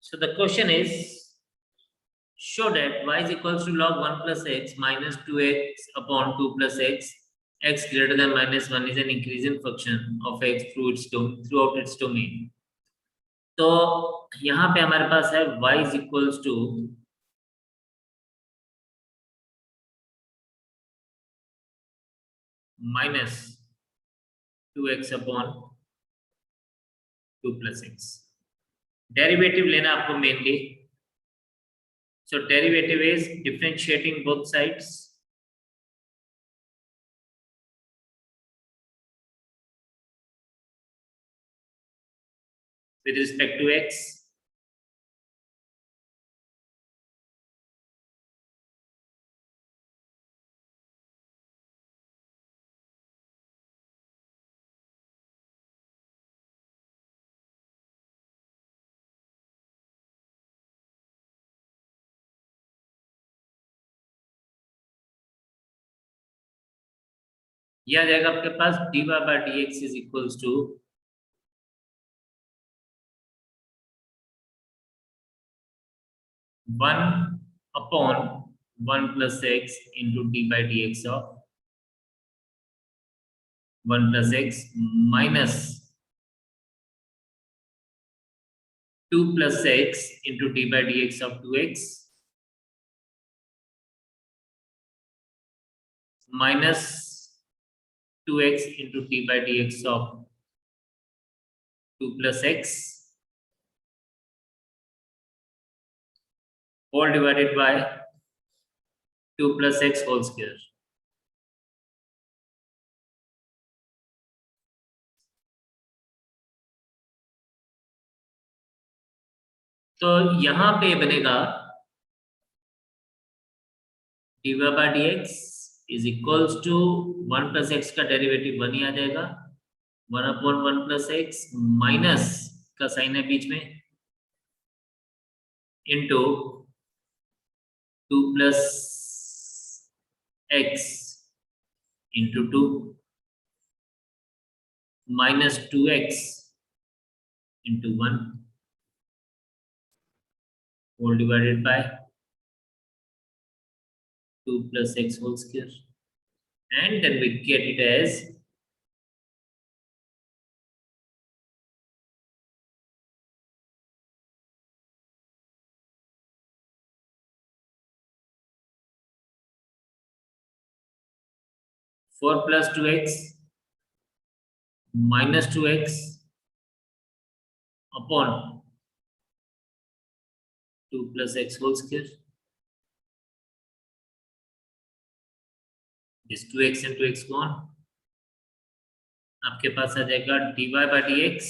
So the question is, show that y is equals to log 1 plus x minus 2x upon 2 plus x, x greater than minus 1 is an increasing function of x throughout its domain. तो यहाँ पे हमारे पास है y is equals to minus 2x upon 2 plus x. Derivative लेना आपको mainly. So derivative is differentiating both sides. With respect to x. यह आ जाएगा आपके पास dy by dx is equals to 1 upon 1 plus x into d by dx of 1 plus x minus 2 plus x into d by dx of 2x minus 2x into d by dx of 2 plus x all divided by 2 plus x whole square. तो यहां पे बनेगा dy by dx is equals to 1 plus x का derivative 1 ही आ जाएगा 1 upon 1 plus x minus का sign है बीच में into 2 plus x into 2 minus 2x into 1 whole divided by 2 plus x whole square, and then we get it as 4 plus 2x minus 2x upon 2 plus x whole square. This 2x and 2x gone. आपके पास आ जाएगा dy by dx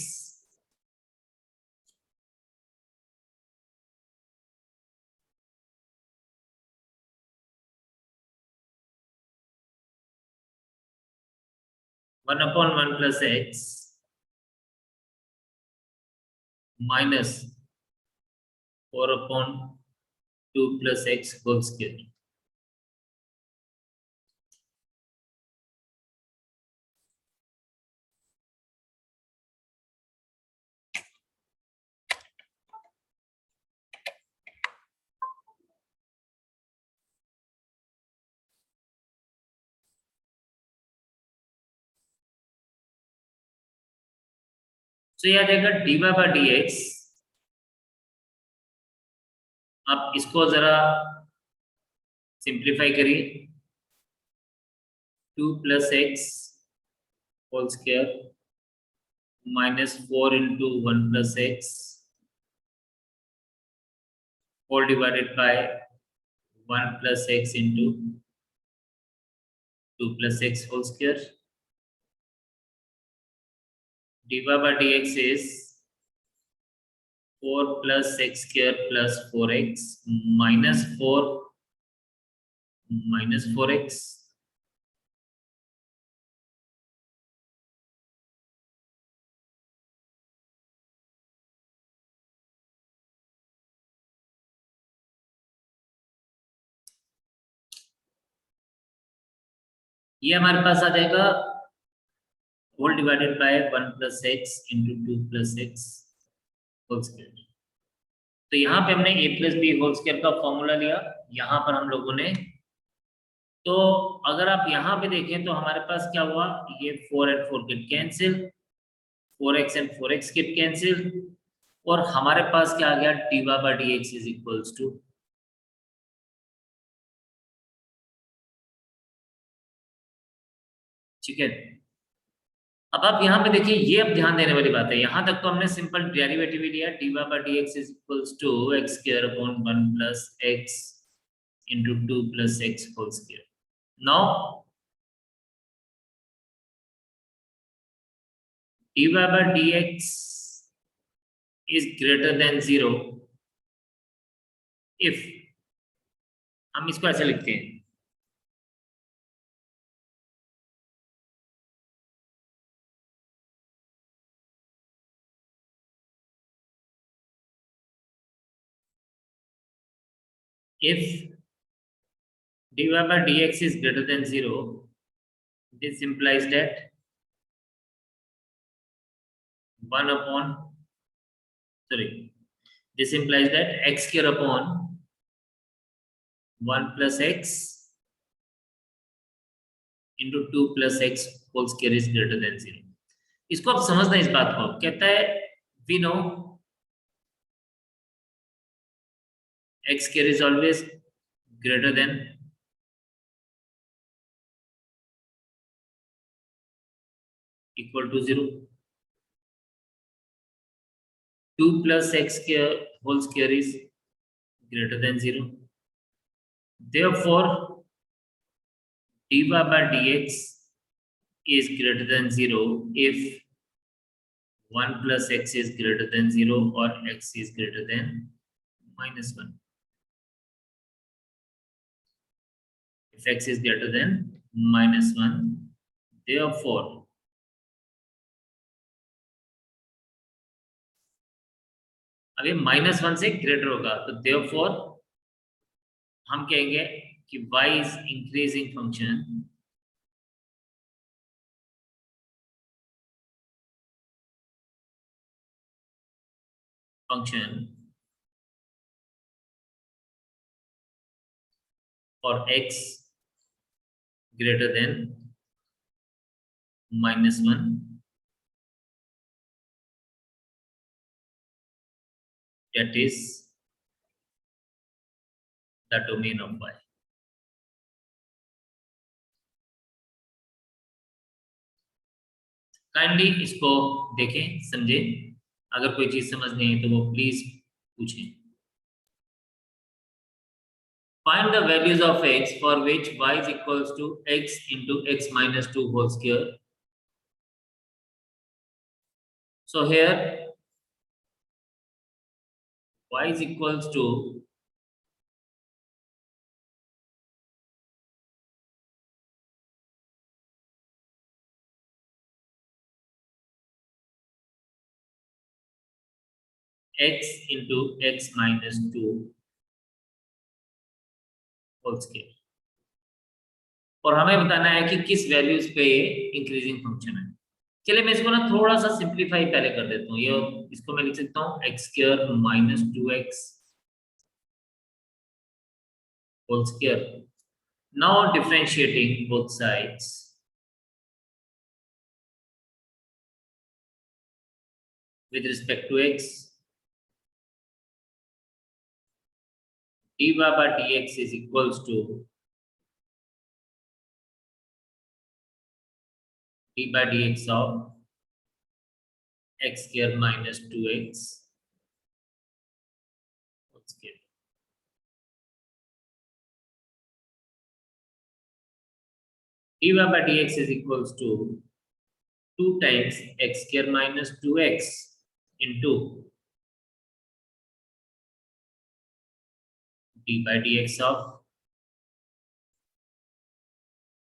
one upon 1 plus x minus 4 upon 2 plus x whole square. तो यह आ जाएगा dy by dx. आप इसको जरा simplify करिए 2 plus x whole square minus 4 into 1 plus x whole divided by 1 plus x into 2 plus x whole square. dy by dx is 4 plus x square plus 4x minus 4 minus 4x ये हमारे पास आ जाएगा whole divided by 1 plus x into 2 plus x whole square. तो यहाँ पे हमने a plus b whole square का formula लिया, यहाँ पर हम लोगों ने, तो अगर आप यहाँ पे देखें तो हमारे पास क्या हुआ, ये 4 and 4 get cancel, 4x and 4x get cancel, और हमारे पास क्या आ गया, dy by dx is equals to, ठीक है। अब आप यहाँ पे देखिए, ये अब ध्यान देने वाली बात है, यहाँ तक तो हमने सिंपल डेरिवेटिव ही लिया, dy by dx is equals to x square upon 1 plus x into 2 plus x whole square. Now dy by dx is greater than 0 if, हम इसको ऐसे लिखते हैं, if dy by dx is greater than 0, this implies that 1 upon, sorry, this implies that x square upon 1 plus x into 2 plus x whole square is greater than 0। इसको आप समझना, इस बात को कहता है, we know x square is always greater than equal to 0, 2 plus x square whole square is greater than 0, therefore dy by dx is greater than 0 if 1 plus x is greater than 0 or x is greater than minus 1, if x is greater than minus 1, therefore अब ये -1 से greater होगा, तो therefore हम कहेंगे कि y is increasing function for x greater than -1, that is the domain of y। Kindly इसको देखें, समझें, अगर कोई चीज समझ नहीं है तो वो प्लीज पूछें। Find the values of x for which y is equals to x into x minus 2 whole square। So here y is equals to x into x minus 2 whole square, और हमें बताना है कि किस वैल्यूज पे ये increasing function है। चलिए मैं इसको ना थोड़ा सा सिंप्लीफाई पहले कर देता हूँ, ये इसको मैं लिख सकता हूँ x square minus 2x whole square. Now differentiating both sides, with respect to x, dy by dx is equals to d by dx of x square minus 2x whole square। dy by dx is equals to 2 times x square minus 2x into d by dx of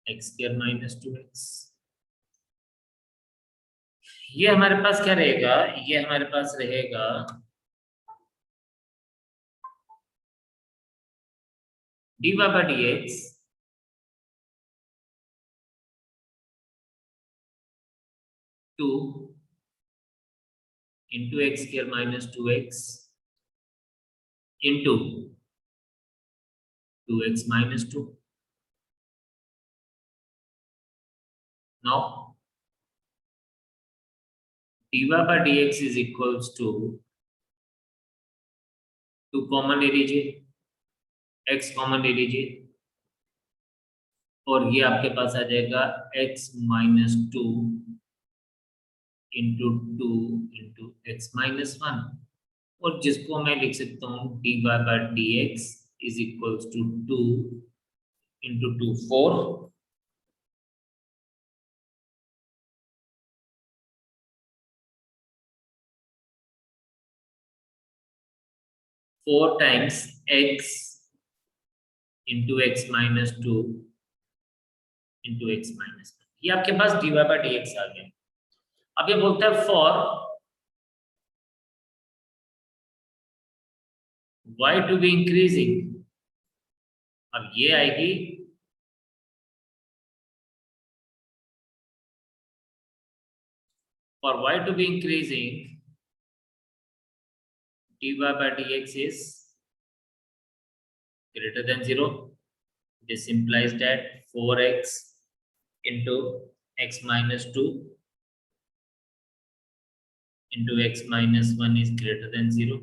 x square minus 2x। ये हमारे पास क्या रहेगा, ये हमारे पास रहेगा dy by dx 2 into x square minus 2x into 2x minus 2. Now dy by dx is equals to 2 common ले लीजिए, x कॉमन ले लीजिए, और ये आपके पास आ जाएगा x minus 2 into 2 into x minus 1, और जिसको मैं लिख सकता हूँ dy by dx is equals to 2 into 2 4, 4 times x into x minus 2 into x minus 1. ये आपके पास dy by dx आ गया. अब ये बोलता है for y to be increasing. अब ये आएगी for y to be increasing, dy by dx is greater than 0. This implies that 4x into x minus 2 into x minus 1 is greater than 0.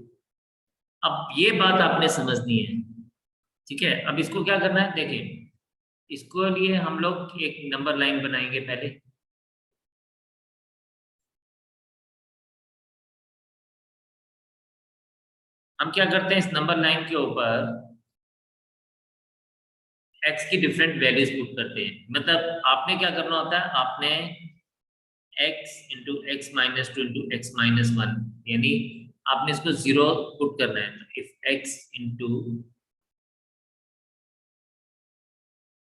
अब ये बात आपने समझनी है, ठीक है. अब इसको क्या करना है, देखिए, इसको लिए हम लोग एक नंबर लाइन बनाएंगे. पहले हम क्या करते हैं, इस नंबर लाइन के ऊपर x की डिफरेंट वैल्यूज पुट करते हैं. मतलब आपने क्या करना होता है, आपने x into x minus 2 into x minus 1, यानी आपने इसको 0 पुट करना है. तो if x into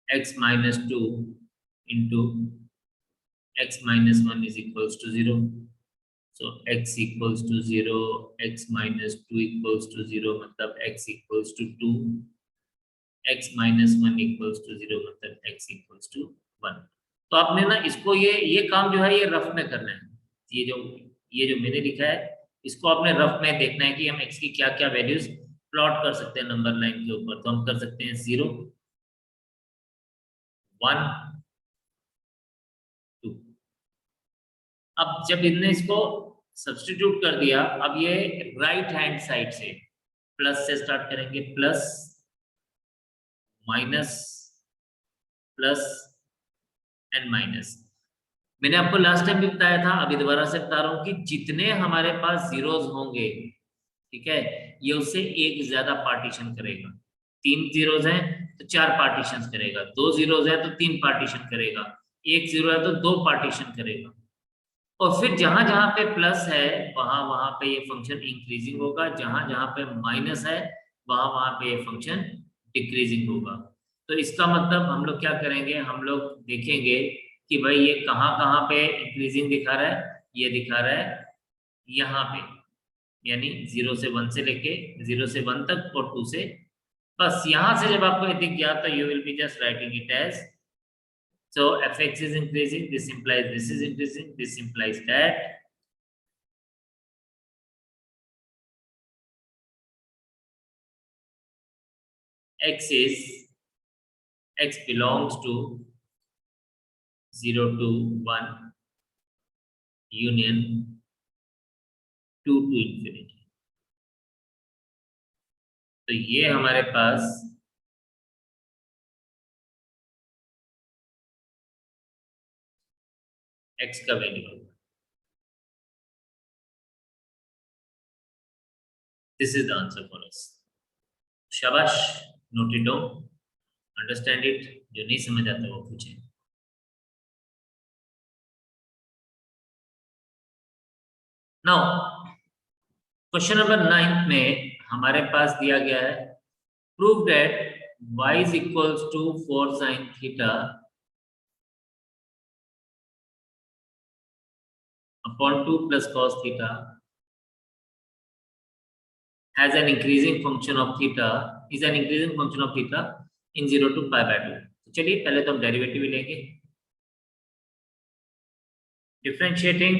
x minus 2 into x minus 1 is equals to 0. So x equals to 0, x minus 2 equals to 0, मतलब x equals to 2, x minus 1 equals to 0, मतलब x equals to 1. तो आपने ना इसको ये काम जो है ये रफ में करना है. ये जो मैंने लिखा है, इसको आपने रफ में देखना है कि हम x की क्या क्या वैल्यूज प्लॉट कर सकते हैं नंबर लाइन के ऊपर. तो हम कर सकते हैं 0, 1, 2. अब जब इनने इसको सब्स्टिट्यूट कर दिया, अब ये राइट हैंड साइड से प्लस से स्टार्ट करेंगे, plus minus plus and minus. मैंने आपको लास्ट टाइम भी बताया था, अभी दोबारा से बता रहा हूं कि जितने हमारे पास जीरोस होंगे, ठीक है, ये उससे एक ज्यादा पार्टीशन करेगा. 3 जीरोस हैं तो 4 पार्टीशन करेगा, 2 जीरोस है तो 3 पार्टीशन करेगा, 1 जीरो है तो 2 पार्टीशन करेगा. और फिर जहां जहां पे प्लस है वहां वहां पे ये फंक्शन इंक्रीजिंग होगा, जहां जहां पे माइनस है वहां वहां पे ये फंक्शन डिक्रीजिंग होगा. तो इसका मतलब हम लोग क्या करेंगे, हम लोग देखेंगे कि भाई ये कहाँ कहाँ पे इंक्रीजिंग दिखा रहा है. ये दिखा रहा है यहाँ पे, यानी 0 से 1 से लेके 0 से 1 तक और 2 से, बस यहाँ से जब आपको ये दिख गया तो you will be just writing it as. So fx is increasing, this implies this is increasing, this implies that x belongs to 0 to 1 union 2 to infinity. तो ये हमारे पास x का वैल्यू होगा. This is the answer for us. शाबाश, note it down, understand it. जो नहीं समझ आता वो पूछे. Now क्वेश्चन नंबर 9 में हमारे पास दिया गया है, prove that y is equals to 4 sin theta upon 2 plus cos theta has an increasing function of theta is an increasing function of theta in 0 to pi by 2. तो चलिए पहले तो हम डेरिवेटिव लेंगे. Differentiating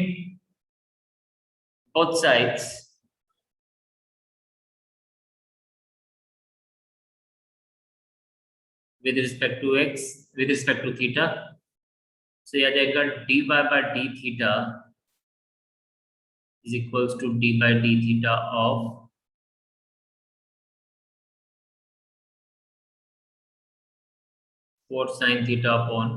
both sides with respect to x, with respect to theta. So ये आ जाएगा dy by d theta is equals to d by d theta of 4 sin theta upon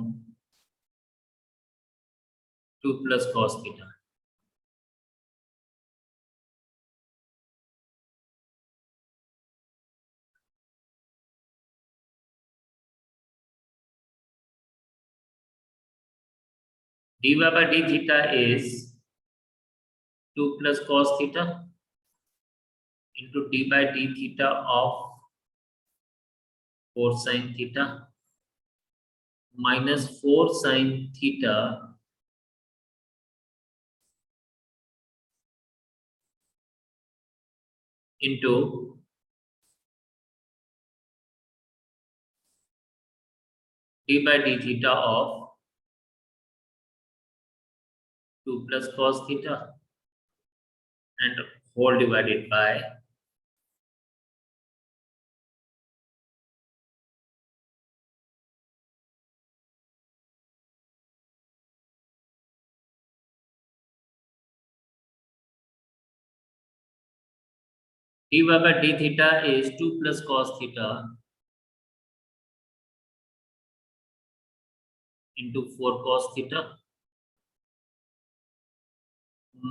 2 plus cos theta. dy by d theta is 2 plus cos theta into d by d theta of 4 sin theta minus 4 sin theta into d by d theta of 2 plus cos theta and whole divided by dy by d theta is 2 plus cos theta into 4 cos theta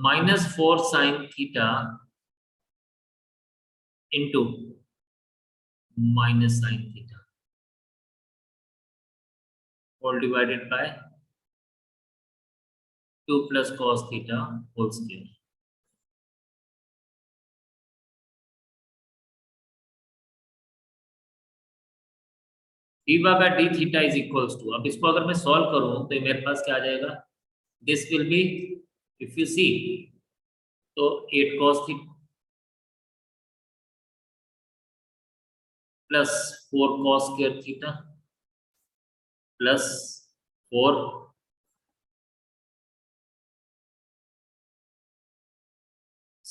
minus 4 sin theta into minus sin theta all divided by 2 plus cos theta whole square. dy by d theta is equals to, अब इसको अगर मैं solve करूं तो मेरे पास क्या आ जाएगा, this will be, if you see तो 8 cos theta plus 4 cos square theta plus 4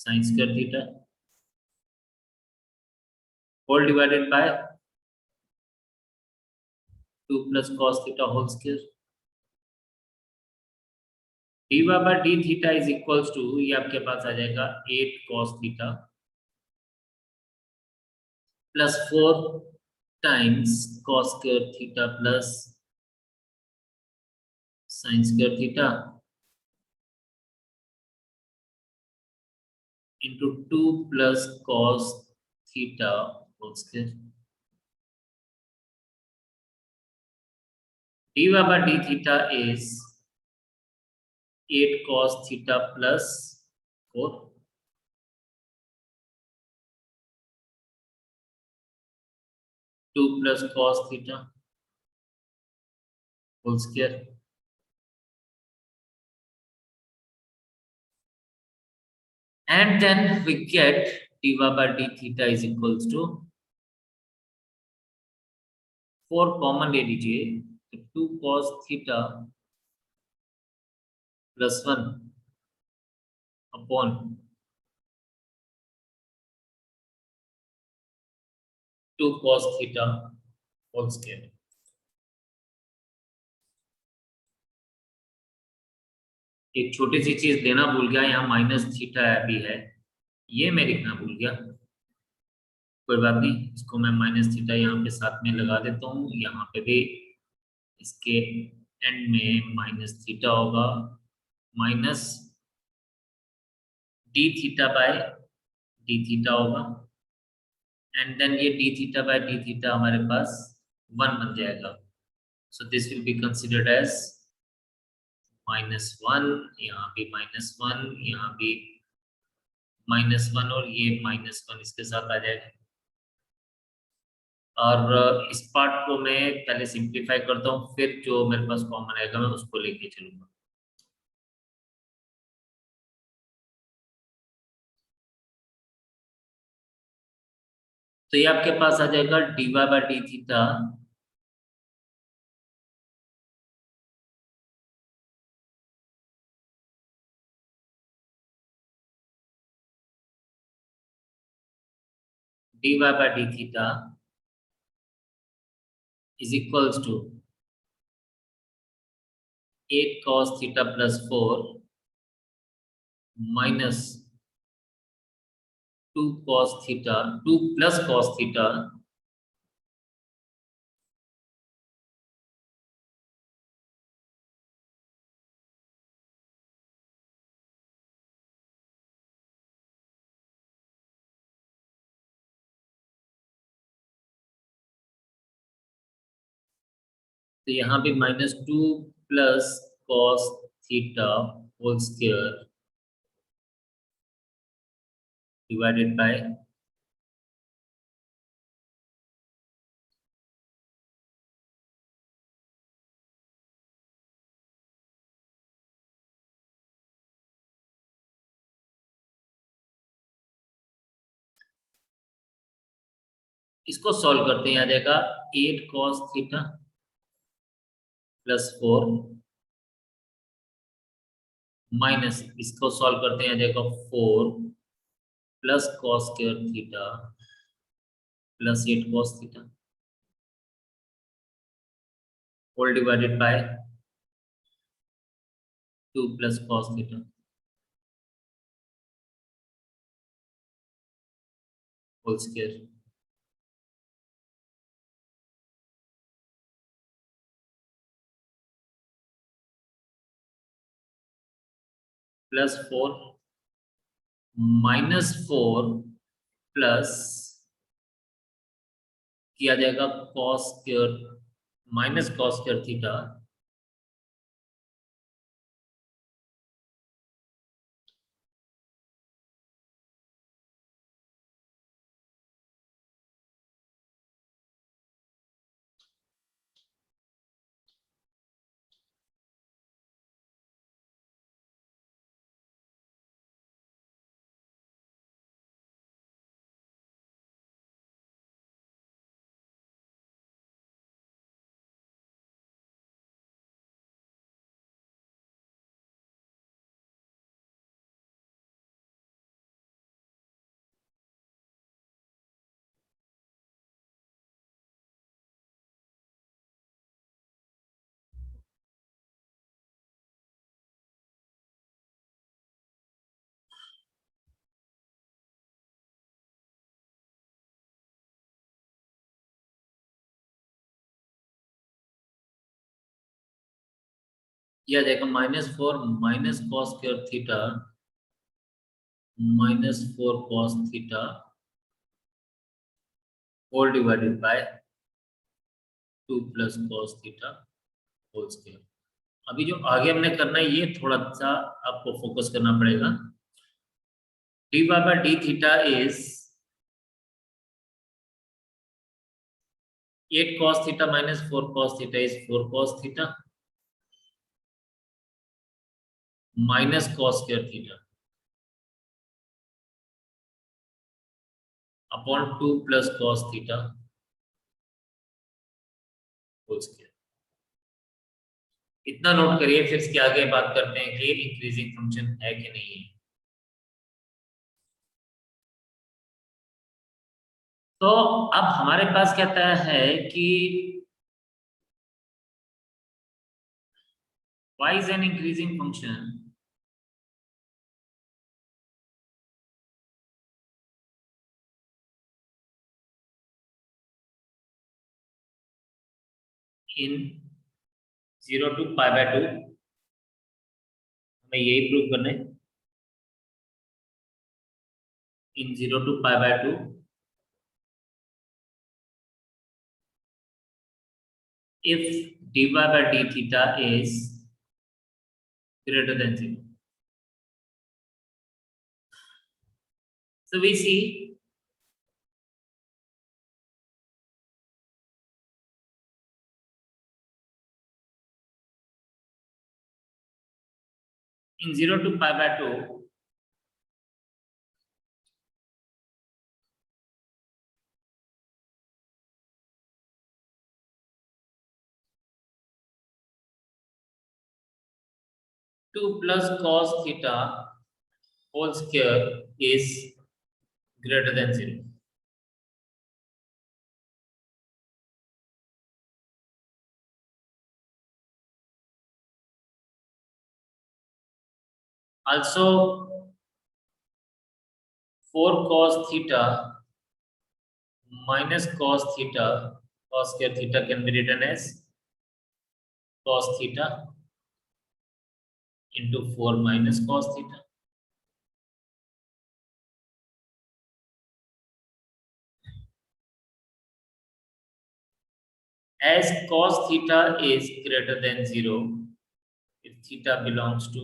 sin square theta whole divided by 2 plus cos theta whole square. dy by d theta is equals to, ये आपके पास आ जाएगा 8 cos theta plus 4 times cos square theta plus sin square theta into 2 plus cos theta whole square. dy by d theta is 8 cos theta plus 4 2 plus cos theta whole square and then we get dy by d theta is equals to 4 common ले लीजिए तो 2 cos theta plus 1 upon 2 cos theta whole square. एक छोटी सी चीज देना भूल गया, यहाँ माइनस थीटा भी है, ये मैं लिखना भूल गया, कोई बात नहीं, इसको मैं माइनस थीटा यहाँ पे साथ में लगा देता हूँ, यहाँ पे भी इसके एंड में माइनस थीटा होगा minus d theta by d theta होगा एंड देन ये d theta by d theta हमारे पास 1 बन जाएगा. So this will be considered as -1, यहाँ भी -1, यहाँ भी -1 और ये -1 इसके साथ आ जाएगा. और इस पार्ट को मैं पहले सिंप्लीफाई करता हूँ, फिर जो मेरे पास कॉमन आएगा मैं उसको लेके चलूंगा. तो ये आपके पास आ जाएगा dy by d theta dy by d theta is equals to 8 cos theta plus 4 minus 2 cos theta 2 plus cos theta तो यहाँ पे -2 plus cos theta whole square divided by इसको सॉल्व करते हैं। आ जाएगा 8 cos थीटा प्लस 4 माइनस इसको सॉल्व करते हैं। आ जाएगा 4 plus cos square theta plus 8 cos theta whole divided by 2 plus cos theta whole square. +4 -4 plus किया जाएगा cos square minus cos square theta किया जाएगा -4 minus cos square theta -4 cos theta whole divided by 2 plus cos theta whole square. अभी जो आगे हमने करना है ये थोड़ा सा आपको फोकस करना पड़ेगा। dy by d theta is 8 cos theta minus 4 cos theta is 4 cos theta minus cos square theta upon 2 plus cos theta whole square। इतना नोट करिए, फिर इसके आगे बात करते हैं कि इंक्रीजिंग फंक्शन है कि नहीं है। तो अब हमारे पास कहता है कि y is an increasing function in 0 to pi by 2। हमें यही प्रूव करना है। in 0 to pi by 2 if dy by d theta is greater than 0। So we see in 0 to pi by 2 2 plus cos theta whole square is greater than 0। Also 4 cos theta minus cos theta, cos square theta can be written as cos theta into 4 minus cos theta. As cos theta is greater than 0, if theta belongs to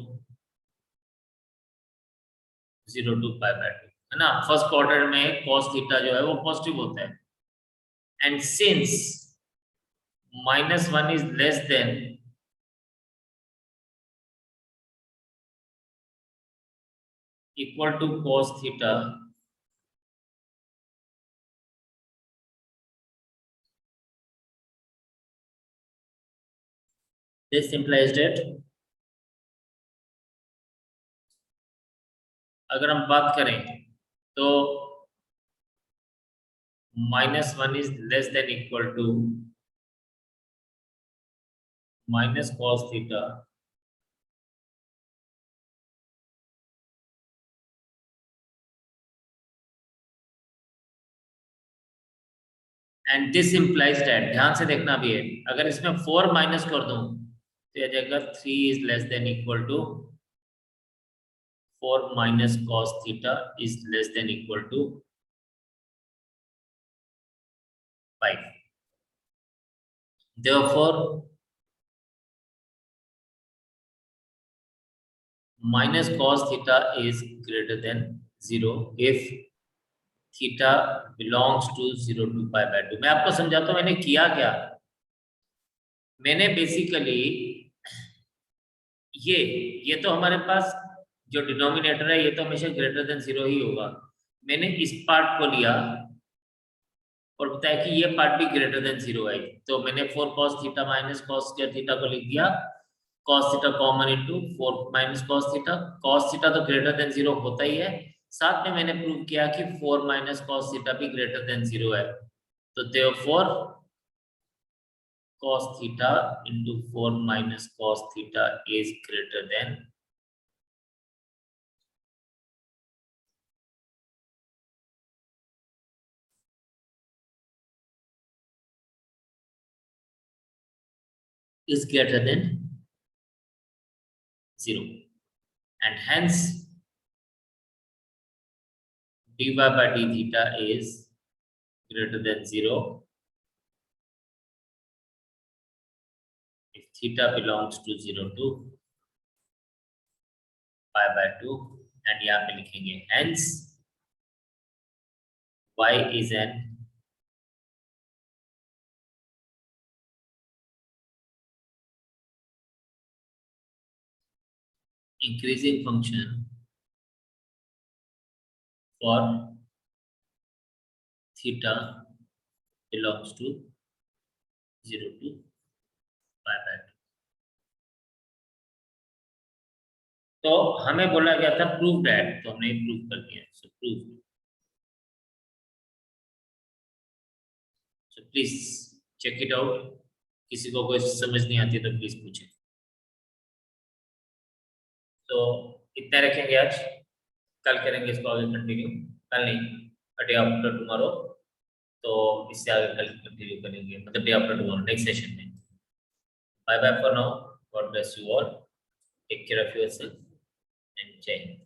0 to pi by 2, है ना, first quarter में cos theta जो है वो positive होता है, and since -1 is less than equal to cos theta, this implies that अगर हम बात करें तो -1 is less than equal to minus cos theta, and this implies that, ध्यान से देखना भी है, अगर इसमें 4 माइनस कर दूं तो यह जाएगा 3 is less than equal to 4 minus cos theta is less than equal to 5. Therefore, minus cos theta is greater than 0 if theta belongs to 0 to pi by 2. मैं आपको समझाता हूं मैंने किया क्या. मैंने बेसिकली ये तो हमारे पास जो डिनोमिनेटर है ये तो हमेशा ग्रेटर देन 0 ही होगा. मैंने इस पार्ट को लिया और बताया कि ये पार्ट भी ग्रेटर देन 0 है, तो मैंने 4 cos theta minus cos square theta को लिख दिया, cos theta common into 4 minus cos theta. cos theta तो ग्रेटर देन 0 होता ही है, साथ में मैंने प्रूव किया कि 4 माइनस cos थीटा भी ग्रेटर देन 0 है. तो therefore cos theta into 4 minus cos theta is greater than is greater than 0, and hence dy by d theta is greater than 0 if theta belongs to 0 to pi by 2, and यहाँ पे लिखेंगे hence y is an increasing function for theta belongs to 0 to pi by 2. तो हमें बोला गया था prove that, तो हमने प्रूव कर दिया. So prove. So please check it out. किसी को कोई समझ नहीं आती तो प्लीज पूछे. तो इतना रखेंगे आज, कल करेंगे इसको आगे कंटिन्यू. कल नहीं, डे आफ्टर टुमारो. तो इससे आगे कल कंटिन्यू करेंगे, मतलब day after tomorrow next session में. Bye bye for now. God bless you all. Take care of yourself and जय हिंद.